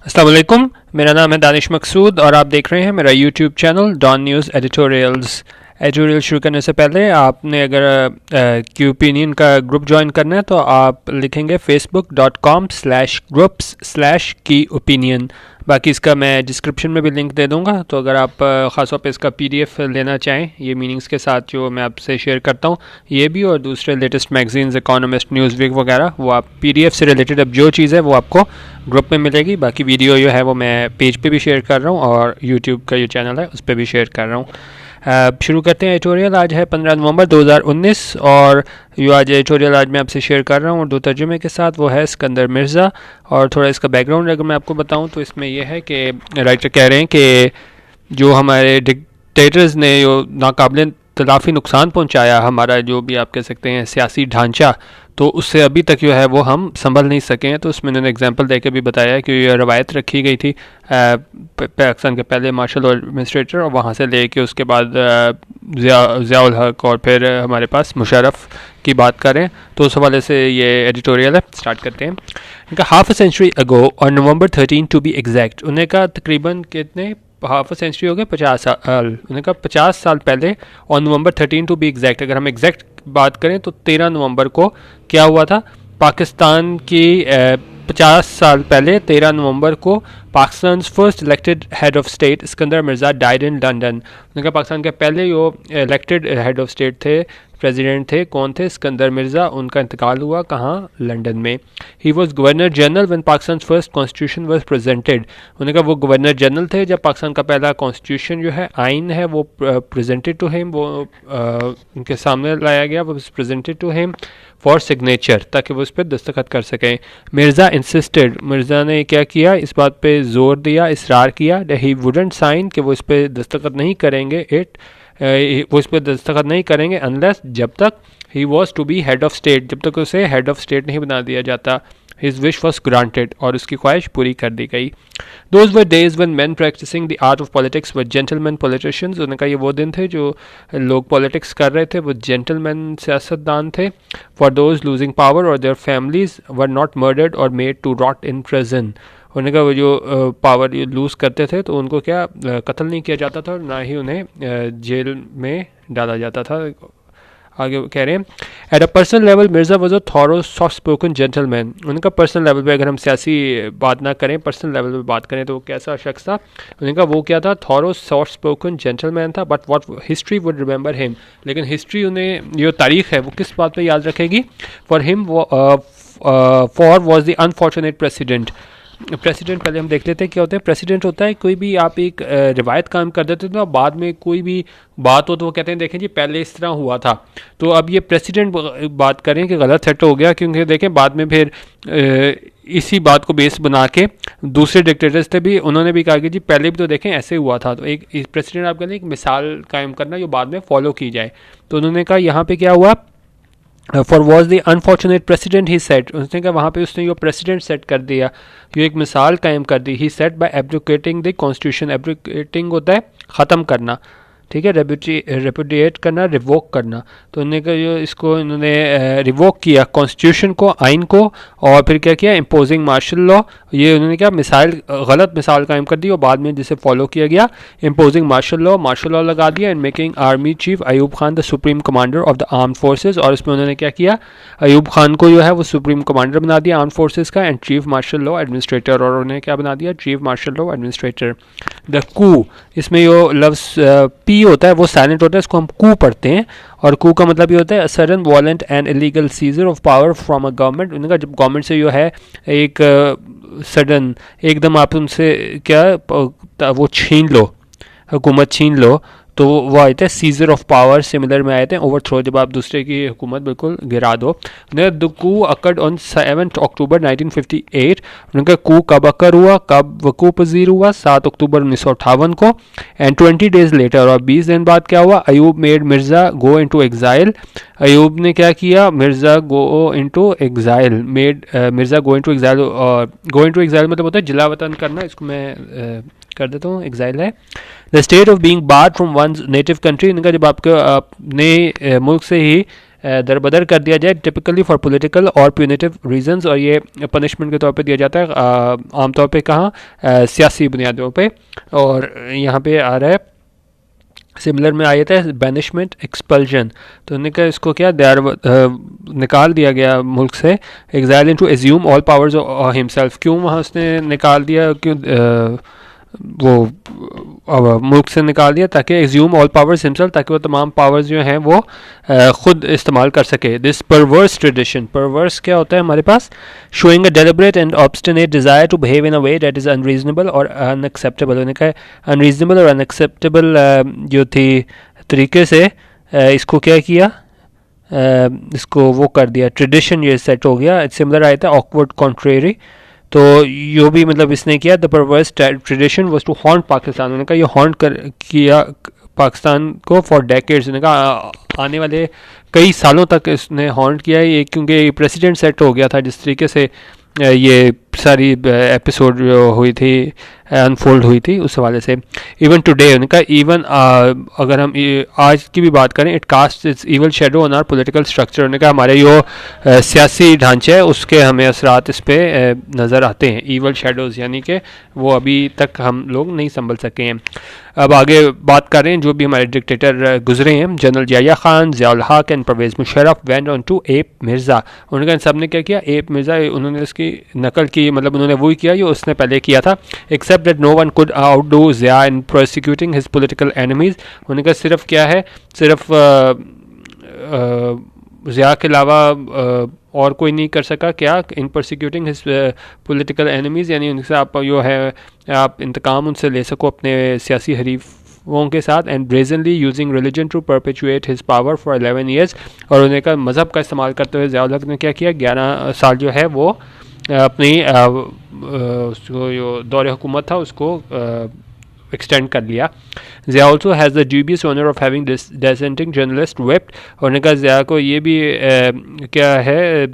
अस्सलाम वालेकुम। मेरा नाम है दानिश मकसूद और आप देख रहे हैं मेरा YouTube channel Dawn News editorials. Editorial शुरू करने से पहले आपने अगर की ओपिनियन का ग्रुप ज्वाइन करना है तो आप लिखेंगे facebook.com/groups/की ओपिनियन। बाकी इसका मैं डिस्क्रिप्शन में भी लिंक दे दूंगा, तो अगर आप ख़ासतौर पे इसका पीडीएफ लेना चाहें ये मीनिंग्स के साथ जो मैं आपसे शेयर करता हूँ ये भी, और दूसरे latest magazines, Economist, Newsweek वगैरह, वो आप पीडीएफ से रिलेटेड अब जो चीज़ है वो आपको ग्रुप में मिलेगी। बाकी वीडियो जो है वो मैं पेज पे भी शेयर कर रहा हूँ और यूट्यूब का जो चैनल है उस पर भी शेयर कर रहा हूँ। शुरू करते हैं एडिटोरियल। आज है 15 नवंबर 2019 और जो आज एडिटोरियल आज मैं आपसे शेयर कर रहा हूँ दो तर्जुमे के साथ, वो है इस्कंदर मिर्ज़ा। और थोड़ा इसका बैकग्राउंड अगर मैं आपको बताऊँ तो इसमें यह है कि राइटर कह रहे हैं कि जो हमारे डिक्टेटर्स ने जो नाकाबिल तलाफ़ी नुकसान पहुँचाया हमारा, जो भी आप कह सकते हैं सियासी ढांचा, तो उससे अभी तक जो है वो हम संभल नहीं सके हैं। तो उसमें उन्होंने एग्जांपल देके भी बताया कि ये रवायत रखी गई थी पाकिस्तान के पहले मार्शल लॉ एडमिनिस्ट्रेटर, और वहाँ से लेके उसके बाद ज़ियाउल हक और फिर हमारे पास मुशर्रफ की बात करें तो उस हवाले से ये एडिटोरियल है। स्टार्ट करते हैं। इनका हाफ अ सेंचुरी अगो और नवंबर 13 टू बी एग्जैक्ट, उन्हें का तकरीबन कितने हाफ अ सेंचुरी हो गए 50 साल, उन्होंने कहा 50 साल पहले और नवंबर 13 टू बी एग्जैक्ट, अगर हम एग्जैक्ट बात करें तो 13 नवंबर को क्या हुआ था पाकिस्तान की 50 साल पहले 13 नवंबर को Pakistan first elected head of state Iskander Mirza died in London. उन्होंने कहा पाकिस्तान के पहले जो इलेक्टेड हेड ऑफ स्टेट थे, प्रेसिडेंट थे, कौन थे? इस्कंदर मिर्ज़ा। उनका इंतकाल हुआ कहाँ? लंदन में। He was governor general when Pakistan first constitution was presented. उन्होंने कहा वो गवर्नर जनरल थे जब पाकिस्तान का पहला कॉन्स्टिट्यूशन जो है, आइन है, वो प्रेजेंटेड टू हिम, वो उनके सामने लाया गया, वो presented to him for signature, ताकि वो उस पर दस्तखत कर सकें। मिर्ज़ा इंसिस्टेड, मिर्ज़ा ने क्या किया, इस बात पे जोर दिया, इसरार किया, ही वुडंट साइन, कि वो इस पर दस्तखत नहीं करेंगे, वो इस पर दस्तखत नहीं करेंगे अनलेस, जब तक he was to be head of state, जब तक उसे हेड ऑफ स्टेट नहीं बना दिया जाता। हिज विश वॉज ग्रांटेड, और उसकी ख्वाहिश पूरी कर दी गई। Those were days when man practicing the art of politics were gentleman politicians. उन्होंने कहा ये वो दिन थे जो लोग पॉलिटिक्स कर रहे थे वो जेंटलमैन सियासतदान थे। फॉर दोज लूजिंग पावर और their families were not murdered और made to rot in prison. उन्होंने कहा वो जो पावर लूज़ करते थे तो उनको क्या कत्ल नहीं किया जाता था और ना ही उन्हें जेल में डाला जाता था। आगे कह रहे हैं at a personal level Mirza was a thorough soft spoken gentleman. उनका पर्सनल लेवल पे अगर हम सियासी बात ना करें, पर्सनल लेवल पे बात करें तो वो कैसा शख्स था? उनका वो क्या था? थॉरो सॉफ्ट स्पोकन जेंटलमैन था। But what history would remember him, लेकिन हिस्ट्री उन्हें जो तारीख है वो किस बात पे याद रखेगी? For him for was the unfortunate president. President पहले हम देख लेते हैं क्या होता है। प्रेसिडेंट होता है कोई भी आप एक रिवायत काम कर देते तो बाद में कोई भी बात हो तो वो कहते हैं देखें जी पहले इस तरह हुआ था। तो अब ये प्रेसिडेंट बात करें कि गलत सेट हो गया, क्योंकि देखें बाद में फिर इसी बात को बेस बना के दूसरे डिक्टेटर्स थे भी, उन्होंने भी कहा कि जी पहले भी तो देखें ऐसे हुआ था। तो एक प्रेसिडेंट आप कहते हैं एक मिसाल कायम करना जो बाद में फॉलो की जाए। तो उन्होंने कहा यहाँ पे क्या हुआ, for was the unfortunate president he set. उसने कहा वहाँ पे उसने जो प्रेसिडेंट सेट कर दिया, जो एक मिसाल कायम कर दी। ही सेट बाय एब्रोकेटिंग द कॉन्स्टिट्यूशन। एब्रोकेटिंग होता है ख़त्म करना, ठीक है, रेपुडिएट करना, रिवोक करना। तो उन्होंने कहा जो इसको इन्होंने रिवोक किया कॉन्स्टिट्यूशन को, आइन को, और फिर क्या किया, इम्पोजिंग मार्शल लॉ। ये उन्होंने क्या मिसाइल गलत मिसाल कायम कर दी और बाद में जिसे फॉलो किया गया इम्पोजिंग मार्शल लॉ लगा दिया। And making army chief Ayub Khan the supreme commander of the arm forces. और इसमें उन्होंने क्या किया, अयूब खान को जो है वो सुप्रीम कमांडर बना दिया आर्म फोर्सेज का, and chief martial law administrator, और उन्हें क्या बना दिया, chief martial law administrator. The coup, इसमें जो लफ्ज़ पी होता है वो साइलेंट होता है, इसको हम कू पढ़ते हैं, और कू का मतलब ये होता है sudden वॉलेंट and illegal scissor of power from a government. उनका जब गवर्नमेंट से जो है एक सडन एकदम आप उनसे क्या वो छीन लो, हुकूमत छीन लो, तो वो आए थे सीजर ऑफ पावर, सिमिलर में आए थे ओवरथ्रो, जब आप दूसरे की हुकूमत बिल्कुल गिरा दो। द कू अकर्ड ऑन 7 अक्टूबर 1958। उनका कू कब अकर हुआ, कब वकू पजीर हुआ? 7 अक्टूबर 1958 को। एंड 20 डेज लेटर, और 20 दिन बाद क्या हुआ, Ayub made Mirza go into exile. Ayub ने क्या किया, Mirza go into exile, made Mirza go into exile. Go into exile मतलब होता है जिला वतन करना, इसको मैं कर देता हूँ, एग्जाइल है। The state of being board from one native country. इनका जब आपके अपने मुल्क से ही दरबदर कर दिया जाए, टिपिकली फॉर पॉलिटिकल और प्यूनिटिव रीजंस, और ये पनिशमेंट के तौर पे दिया जाता है आमतौर पे कहाँ, सियासी बुनियादों पे। और यहाँ पे आ रहा है सिमिलर में आया था बैनिशमेंट एक्सपल्जन, तो उन्होंने कहा इसको क्या निकाल दिया गया मुल्क से, exile in to assume all powers himself. क्यों वहाँ उसने निकाल दिया, क्यों वो मुल्क से निकाल दिया, ताकि एज्यूम ऑल पावर्स हिमसेल्फ, ताकि वो तमाम पावर्स जो हैं वो ख़ुद इस्तेमाल कर सके। दिस परवर्स ट्रेडिशन, परवर्स क्या होता है हमारे पास, showing a deliberate and obstinate desire to behave in a way that is unreasonable और अनएक्सेप्टेबल। उन्होंने कहा अनरीजनेबल और अनएक्सेप्टेबल जो थी तरीके से इसको क्या किया, इसको वो कर दिया, ट्रेडिशन ये सेट हो गया। सिमिलर आया था ऑकवर्ड कॉन्ट्रेरी, तो यो भी मतलब इसने किया, the perverse tradition was to haunt Pakistan. उन्होंने कहा ये हॉन्ट किया पाकिस्तान को फॉर डेकेड्स। उन्होंने कहा आने वाले कई सालों तक इसने हॉन्ट किया है ये, क्योंकि प्रेसिडेंट सेट हो गया था जिस तरीके से ये सारी एपिसोड जो हुई थी अनफोल्ड हुई थी उस हवाले से। इवन टुडे उनका इवन अगर हम आज की भी बात करें, it cast its evil shadow on our political structure. उनका हमारे जो सियासी ढांचे है उसके हमें असरात इस पर नज़र आते हैं, इवल शेडोज़, यानी कि वो अभी तक हम लोग नहीं संभल सके हैं। अब आगे बात कर रहे हैं जो भी हमारे डिक्टेटर गुजरे हैं, general Jiya Khan, Ziaul Haq and Pervez Musharraf went on to ape Mirza. उनका इन सब ने क्या किया, एप मिर्ज़ा, उन्होंने इसकी नकल की, मतलब उन्होंने वही किया जो उसने पहले किया था। Except that no one could outdo Zia in prosecuting his political enemies. उनका सिर्फ क्या है, सिर्फ ज़िया के अलावा और कोई नहीं कर सका क्या, इन प्रोसिक्यूटिंग हिज पॉलिटिकल एनिमीज़, यानी उनसे आप जो है आप इंतकाम उनसे ले सको अपने सियासी हरीफों के साथ। And brazenly using religion to perpetuate his power for 11 years. और उन्हें का मज़हब का इस्तेमाल करते हुए ज़ियाउल हक ने क्या किया, 11 साल जो है वो अपनी जो दौर हुकूमत था उसको एक्सटेंड कर लिया। Zia also has the dubious honour of having dissenting journalist whipped. और उन्होंने कहा ज़िया को ये भी क्या है,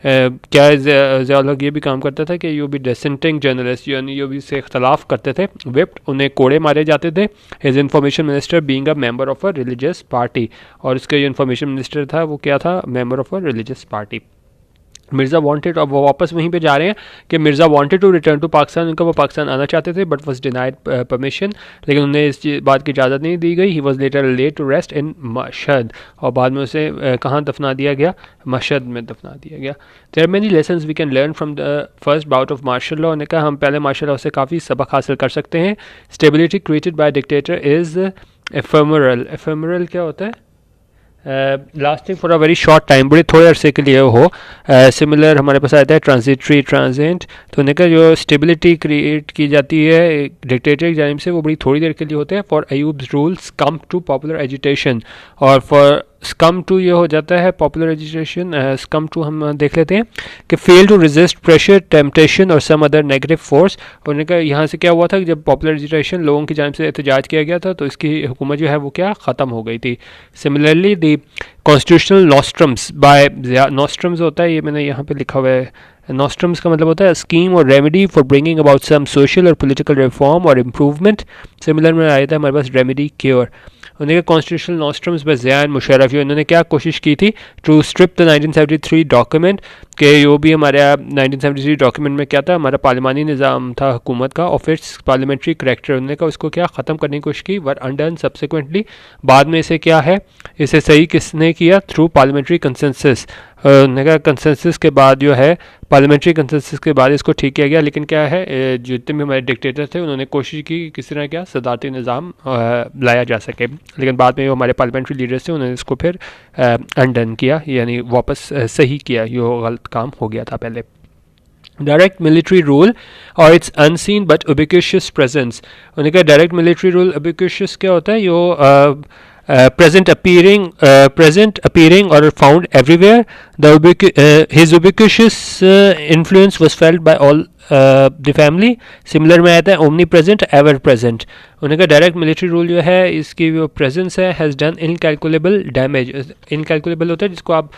क्या ज़ियाउल हक ये भी काम करता था कि यो भी डिसेंटिंग जर्नलिस्ट, यानी यो भी से इख्तलाफ करते थे, वेप्ट, उन्हें कोड़े मारे जाते थे। His information minister being a member of a religious party, और उसका जो इंफॉर्मेशन मिनिस्टर था वो क्या था, member of a religious party. Mirza wanted, अब वो वापस वहीं पे जा रहे हैं कि Mirza wanted to return to Pakistan, उनका वो पाकिस्तान आना चाहते थे बट वाज डिनाइड परमिशन, लेकिन उन्हें इस बात की इजाज़त नहीं दी गई। He was later laid to rest in Mashhad, और बाद में उसे कहाँ दफना दिया गया, मशहद में दफना दिया गया। There are many lessons we can learn from the first bout of martial law. उन्होंने कहा हम पहले मार्शल लॉ से काफ़ी सबक हासिल कर सकते हैं। Stability created by dictator is ephemeral. Ephemeral क्या होता है, lasting for a very short time, बड़े थोड़े अरसे के लिए हो। सिमिलर हमारे पास आता है ट्रांजिटरी, ट्रांजेंट। तो उन्होंने कहा जो स्टेबिलिटी क्रिएट की जाती है डिक्टेटर की जानिब से वो बड़ी थोड़ी देर के लिए होते हैं। For Ayub's rules come to popular agitation, और फॉर स्कम टू ये हो जाता है पॉपुलर एजिटेशन। स्कम टू हम देख लेते हैं कि fail to resist pressure, temptation और सम अदर नेगेटिव फोर्स। उन्होंने कहा यहाँ से क्या हुआ था कि जब पॉपुलर एजिटेशन लोगों की जानिब से एहतजाज किया गया था तो इसकी हुकूमत जो है वो क्या ख़त्म हो गई थी। सिमिलरली दी कॉन्स्टिट्यूशनल नॉस्ट्रम्स बाय, नॉस्ट्रम्स होता है, ये मैंने यहाँ पे लिखा हुआ है, नॉस्ट्रम्स का मतलब होता है स्कीम और remedy for bringing about some social और पॉलिटिकल रिफॉर्म और इम्प्रूवमेंट। सिमिलर में आया था हमारे पास रेमेडी, क्योर। उन्होंने कॉन्स्टिट्यूशनल नॉस्ट्रम्स में ज़िया मुशर्रफ, उन्होंने क्या कोशिश की थी, टू स्ट्रिप द 1973 डॉक्यूमेंट, कि जो भी हमारे 1973 डॉक्यूमेंट में क्या था, हमारा पार्लिमानी निज़ाम था हुकूमत का, ऑफ इट्स पार्लियामेंट्री करैक्टर। उन्होंने कहा उसको क्या ख़त्म करने की कोशिश की, वर अनडन सब्सिक्वेंटली। बाद में इसे क्या है, इसे सही किसने किया, थ्रू पार्लियामेंट्री कंसेंसस। उन्होंने कहा कंसेंसस के बाद जो है, पार्लियामेंट्री कंसेंसस के बाद इसको ठीक किया गया। लेकिन क्या है, जितने भी हमारे डिक्टेटर थे उन्होंने कोशिश की किस तरह क्या सदारती निज़ाम लाया जा सके, लेकिन बाद में जो हमारे पार्लियामेंट्री लीडर्स थे उन्होंने इसको फिर अनडन किया, यानी वापस सही किया, जो गलत काम हो गया था पहले। डायरेक्ट मिलिट्री रूल और इट्स अनसीन बट उबिक्विशियस प्रेजेंस। उन्होंने कहा डायरेक्ट मिलिट्री रूल उबिक्विशियस क्या होता है, जो present appearing or found everywhere. His ubiquitous influence was felt by all the family. Similar में आता है ओमनी प्रेजेंट एवर प्रेजेंट। उन्होंने कहा डायरेक्ट मिलिट्री रूल जो है इसकी जो प्रेजेंस है has done incalculable damage. Incalculable होता है जिसको आप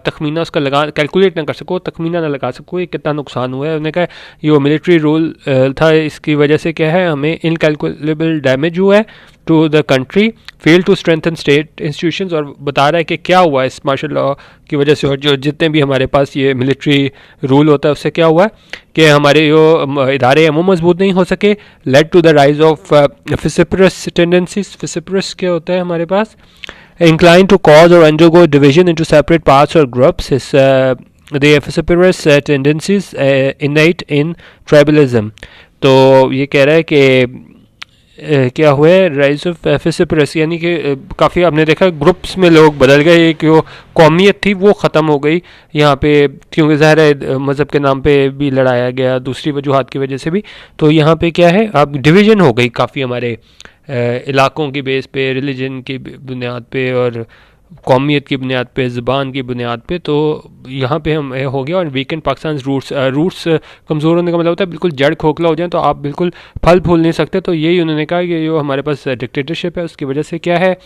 तखमीना उसका लगा कैलकुलेट ना कर सको, तखमीना ना लगा सको ये कितना नुकसान हुआ है। उन्होंने कहा ये मिलिट्री रूल था, इसकी वजह से क्या है हमें इनकैलकुलेबल डैमेज हुआ है to the country, fail to strengthen state institutions. और बता रहा है कि क्या हुआ इस मार्शल लॉ की वजह से और जो जितने भी हमारे पास ये मिलिट्री रूल होता है उससे क्या हुआ है कि हमारे जो इदारे हैं वो मजबूत नहीं हो सके। Led to the rise of fissiparous tendencies. Fissiparous क्या होता है हमारे पास, inclined to cause or undergo division into separate parts or groups is the vociferous tendencies innate in tribalism। तो ये कह रहा है कि क्या हुआ है राइज ऑफ फिसिपरस, यानी कि काफ़ी आपने देखा ग्रुप्स में लोग बदल गए, एक जो कौमियत थी वो ख़त्म हो गई यहाँ पे, क्योंकि ज़ाहिर है मज़हब के नाम पे भी लड़ाया गया, दूसरी वजूहात की वजह से भी। तो यहाँ पे क्या है अब डिवीज़न हो गई काफ़ी हमारे इलाकों की बेस पे, रिलीजन की बुनियाद पे और कौमियत की बुनियाद पे, ज़बान की बुनियाद पे। तो यहाँ पे हम हो गया। और वीकेंड पाकिस्तान रूट्स कमज़ोर होने का मतलब होता है बिल्कुल जड़ खोखला हो जाए तो आप बिल्कुल फल फूल नहीं सकते। तो यही उन्होंने कहा कि जो हमारे पास डिक्टेटरशिप है उसकी वजह से क्या है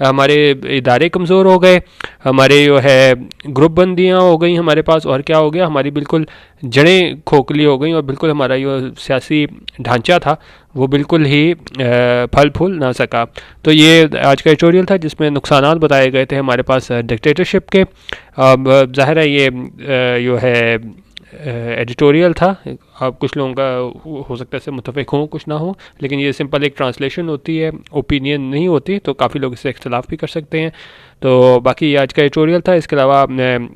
हमारे इदारे कमज़ोर हो गए, हमारे जो है ग्रुप बंदियाँ हो गई हमारे पास, और क्या हो गया हमारी बिल्कुल जड़ें खोखली हो गई और बिल्कुल हमारा जो सियासी ढांचा था वो बिल्कुल ही फल फूल ना सका। तो ये आज का एडिटोरियल था जिसमें नुकसानात बताए गए थे हमारे पास डिक्टेटरशिप के। अब ज़ाहिर है ये जो है एडिटोरियल था, अब कुछ लोगों का हो सकता है इससे मुतफिक हों कुछ ना हो, लेकिन ये सिंपल एक ट्रांसलेशन होती है, ओपिनियन नहीं होती, तो काफ़ी लोग इससे इख्तलाफ भी कर सकते हैं। तो बाकी आज का एडिटोरियल था। इसके अलावा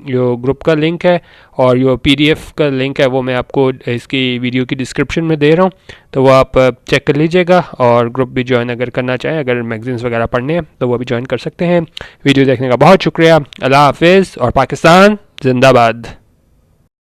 जो ग्रुप का लिंक है और जो PDF का लिंक है वो मैं आपको इसकी वीडियो की डिस्क्रिप्शन में दे रहा हूँ, तो वो आप चेक कर लीजिएगा। और ग्रुप भी ज्वाइन अगर करना चाहें, अगर मैगजीन्स वगैरह पढ़ने हैं तो वो भी ज्वाइन कर सकते हैं। वीडियो देखने का बहुत शुक्रिया। अल्लाह हाफिज़ और पाकिस्तान जिंदाबाद।